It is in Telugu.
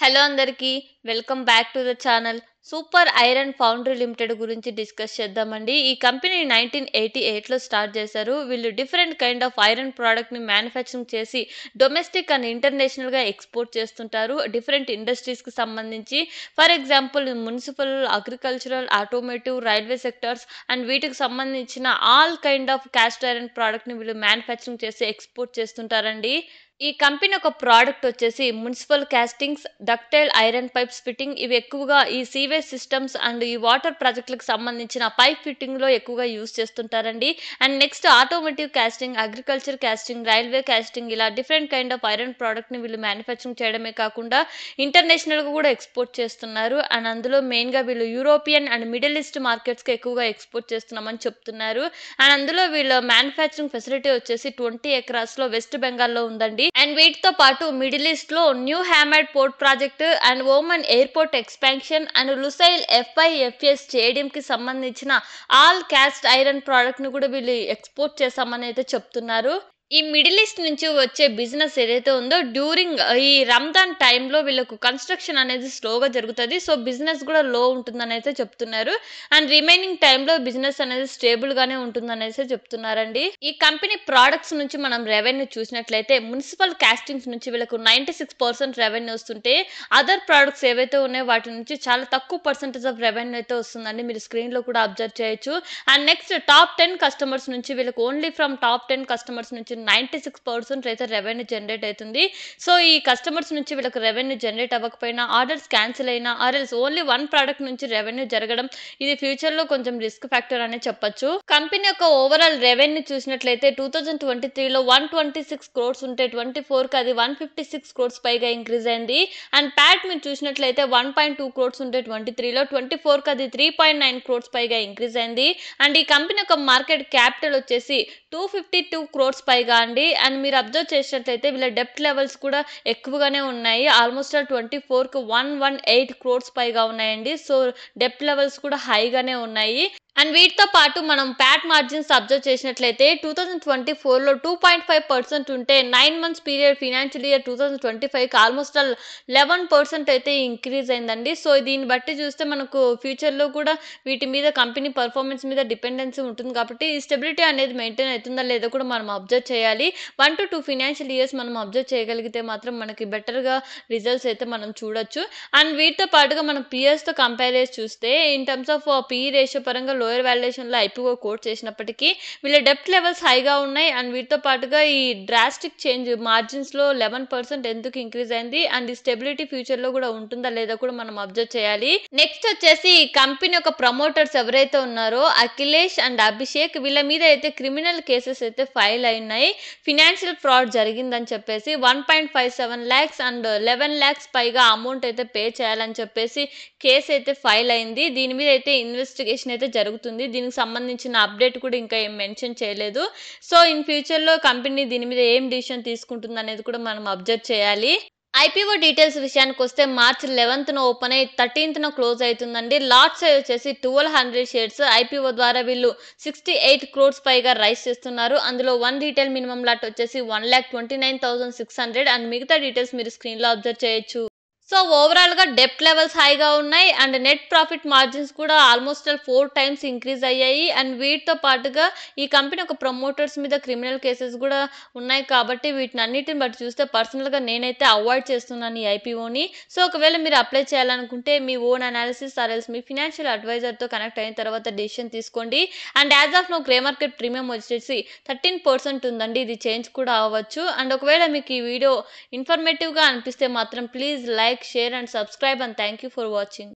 హలో అందరికీ welcome back to the channel. Super iron foundry limited గురించి డిస్కస్ చేద్దామండి. ఈ కంపెనీ 1988లో స్టార్ట్ చేశారు. వీళ్ళు డిఫరెంట్ కైండ్ ఆఫ్ ఐరన్ ప్రోడక్ట్ని మ్యానుఫ్యాక్చరింగ్ చేసి డొమెస్టిక్ అండ్ ఇంటర్నేషనల్గా ఎక్స్పోర్ట్ చేస్తుంటారు డిఫరెంట్ ఇండస్ట్రీస్కి సంబంధించి. For example municipal, agricultural, automotive, railway sectors and వీటికి సంబంధించిన all kind of cast iron ప్రోడక్ట్ని వీళ్ళు మ్యానుఫ్యాక్చరింగ్ చేసి ఎక్స్పోర్ట్ చేస్తుంటారండి. ఈ కంపెనీ ఒక ప్రోడక్ట్ వచ్చేసి municipal castings, ductile iron pipes fitting. ఇవి ఎక్కువగా ఈ సీవేజ్ సిస్టమ్స్ అండ్ ఈ వాటర్ ప్రాజెక్టులకు సంబంధించిన పైప్ ఫిట్టింగ్లో ఎక్కువగా యూజ్ చేస్తుంటారండి. And next automotive casting, agriculture casting, railway casting, ఇలా డిఫరెంట్ కైండ్ ఆఫ్ ఐరన్ ప్రోడక్ట్ని వీళ్ళు మ్యానుఫ్యాక్చరింగ్ చేయడమే కాకుండా ఇంటర్నేషనల్గా కూడా ఎక్స్పోర్ట్ చేస్తున్నారు. అండ్ అందులో మెయిన్గా వీళ్ళు యూరోపియన్ అండ్ మిడిల్ ఈస్ట్ మార్కెట్స్కి ఎక్కువగా ఎక్స్పోర్ట్ చేస్తున్నామని చెప్తున్నారు. అండ్ అందులో వీళ్ళ మ్యానుఫ్యాక్చరింగ్ ఫెసిలిటీ వచ్చేసి 20 ఎకరాస్లో వెస్ట్ బెంగాల్లో ఉందండి. అండ్ వీటితో పాటు మిడిల్ ఈస్ట్ లో new Hamad port project and Oman airport expansion and Lusail FIFS stadium కి సంబంధించిన ఆల్ క్యాస్ట్ ఐరన్ ప్రోడక్ట్ ను కూడా వీళ్ళు ఎక్స్పోర్ట్ చేస్తామని అయితే చెప్తున్నారు. ఈ మిడిల్ ఈస్ట్ నుంచి వచ్చే బిజినెస్ ఏదైతే ఉందో డ్యూరింగ్ ఈ రంజాన్ టైంలో వీళ్ళకు కన్స్ట్రక్షన్ అనేది స్లోగా జరుగుతుంది. సో బిజినెస్ కూడా లో ఉంటుందని అయితే చెప్తున్నారు. అండ్ రిమైనింగ్ టైంలో బిజినెస్ అనేది స్టేబుల్ గానే ఉంటుందని అయితే చెప్తున్నారండి. ఈ కంపెనీ ప్రోడక్ట్స్ నుంచి మనం రెవెన్యూ చూసినట్లయితే మున్సిపల్ కాస్టింగ్స్ నుంచి వీళ్ళకు 96% రెవెన్యూ వస్తుంటే అదర్ ప్రోడక్ట్స్ ఏవైతే ఉన్నాయో వాటి నుంచి చాలా తక్కువ పర్సెంటేజ్ ఆఫ్ రెవెన్యూ అయితే వస్తుందండి. మీరు స్క్రీన్ లో కూడా అబ్జర్వ్ చేయొచ్చు. అండ్ నెక్స్ట్ టాప్ 10 కస్టమర్స్ నుంచి వీళ్ళకి ఓన్లీ ఫ్రమ్ టాప్ 10 కస్టమర్స్ నుంచి 96% అయితే రెవెన్యూ జనరేట్ అవుతుంది. సో ఈ కస్టమర్స్ నుంచి వీళ్ళకి రెవెన్యూ జనరేట్ అవ్వకపోయినా, ఆర్డర్స్ క్యాన్సిల్ అయినా, ఆర్ఎల్స్ ఓన్లీ వన్ ప్రోడక్ట్ నుంచి రెవెన్యూ జరగడం ఇది ఫ్యూచర్ లో కొంచెం రిస్క్ ఫ్యాక్టర్ అనే చెప్పొచ్చు. కంపెనీ యొక్క ఓవరాల్ రెవెన్యూ చూసినట్లయితే 2023లో 126 crores ఉంటే 24కి అది 156 crores పైగా ఇంక్రీజ్ అయింది. అండ్ ప్యాట్ మీరు చూసినట్లయితే 1.2 crores ఉంటే 23లో 24కి అది 3.9 crores పైగా ఇంక్రీజ్ అయింది. అండ్ ఈ కంపెనీ యొక్క మార్కెట్ క్యాపిటల్ వచ్చేసి 252 crores పైగా అండి. అండ్ మీరు అబ్జర్వ్ చేసినట్లయితే వీళ్ళ డెప్ట్ లెవెల్స్ కూడా ఎక్కువగానే ఉన్నాయి. ఆల్మోస్ట్ 24కి 118 crores పైగా ఉన్నాయండి. సో డెప్ట్ లెవెల్స్ కూడా హైగానే ఉన్నాయి. అండ్ వీటితో పాటు మనం ప్యాట్ మార్జిన్స్ అబ్జర్వ్ చేసినట్లయితే 2024లో 2.5% ఉంటే 9 months పీరియడ్ ఫినాన్షియల్ ఇయర్ 2025కి ఆల్మోస్ట్ 11% అయితే ఇంక్రీజ్ అయిందండి. సో దీన్ని బట్టి చూస్తే మనకు ఫ్యూచర్లో కూడా వీటి మీద కంపెనీ పర్ఫార్మెన్స్ మీద డిపెండెన్సీ ఉంటుంది కాబట్టి ఈ స్టెబిలిటీ అనేది మెయింటైన్ అవుతుందా లేదా కూడా మనం అబ్జర్వ్ చేయాలి. 1 to 2 ఫినాన్షియల్ ఇయర్స్ మనం అబ్జర్వ్ చేయగలిగితే మాత్రం మనకి బెటర్గా రిజల్ట్స్ అయితే మనం చూడొచ్చు. అండ్ వీటితో పాటుగా మనం పియర్స్తో కంపేర్ చేసి చూస్తే in terms of PE ratio పరంగా లోయర్ వాల్యుయేషన్లో IPO కోట్ చేసినప్పటికీ వీళ్ళ డెప్ట్ లెవెల్స్ హైగా ఉన్నాయి. అండ్ వీటితో పాటుగా ఈ డ్రాస్టిక్ చేంజ్ మార్జిన్స్లో 11% ఎందుకు ఇంక్రీజ్ అయింది అండ్ ఈ స్టెబిలిటీ ఫ్యూచర్లో కూడా ఉంటుందా లేదా కూడా మనం అబ్జర్వ్ చేయాలి. నెక్స్ట్ వచ్చేసి ఈ కంపెనీ యొక్క ప్రమోటర్స్ ఎవరైతే ఉన్నారో అఖిలేష్ అండ్ అభిషేక్, వీళ్ళ మీద అయితే క్రిమినల్ కేసెస్ అయితే ఫైల్ అయినాయి. ఫినాన్షియల్ ఫ్రాడ్ జరిగిందని చెప్పేసి 1.57 lakhs అండ్ 11 lakhs పైగా అమౌంట్ అయితే పే చేయాలని చెప్పేసి కేసు అయితే ఫైల్ అయింది. దీని మీద అయితే ఇన్వెస్టిగేషన్ అయితే జరుగుతుంది. దీనికి సంబంధించిన అప్డేట్ కూడా ఇంకా ఏం మెన్షన్ చేయలేదు. సో ఇన్ ఫ్యూచర్లో కంపెనీ దీని మీద ఏం డిసిషన్ తీసుకుంటుంది అనేది కూడా మనం అబ్జర్వ్ చేయాలి. IPO డీటెయిల్స్ విషయానికి వస్తే మార్చ్ 11న ఓపెన్ అయ్యి 13న క్లోజ్ అవుతుందండి. లాట్ సైజ్ వచ్చేసి 1200 షేర్స్. IPO ద్వారా వీళ్ళు 68 crores పైగా రైస్ చేస్తున్నారు. అందులో 1 రీటైల్ మినిమం లాట్ వచ్చేసి 1,29,600 అండ్ మిగతా డీటెయిల్స్ మీరు స్క్రీన్లో అబ్జర్వ్ చేయొచ్చు. సో ఓవరాల్గా డెప్ట్ లెవెల్స్ హైగా ఉన్నాయి అండ్ నెట్ ప్రాఫిట్ మార్జిన్స్ కూడా ఆల్మోస్ట్ 4 times ఇంక్రీజ్ అయ్యాయి. అండ్ వీటితో పాటుగా ఈ కంపెనీ ఒక ప్రమోటర్స్ మీద క్రిమినల్ కేసెస్ కూడా ఉన్నాయి కాబట్టి వీటిని అన్నిటిని బట్టి చూస్తే పర్సనల్గా నేనైతే అవాయిడ్ చేస్తున్నాను ఈ IPOని. సో ఒకవేళ మీరు అప్లై చేయాలనుకుంటే మీ ఓన్ అనాలిసిస్ ఆర్ఎల్స్ మీ ఫినాన్షియల్ అడ్వైజర్తో కనెక్ట్ అయిన తర్వాత డెసిషన్ తీసుకోండి. And as of now grey market premium వచ్చేసి 13% ఉందండి. ఇది చేంజ్ కూడా అవ్వచ్చు. అండ్ ఒకవేళ మీకు ఈ వీడియో ఇన్ఫర్మేటివ్గా అనిపిస్తే మాత్రం please like, share and subscribe and thank you for watching.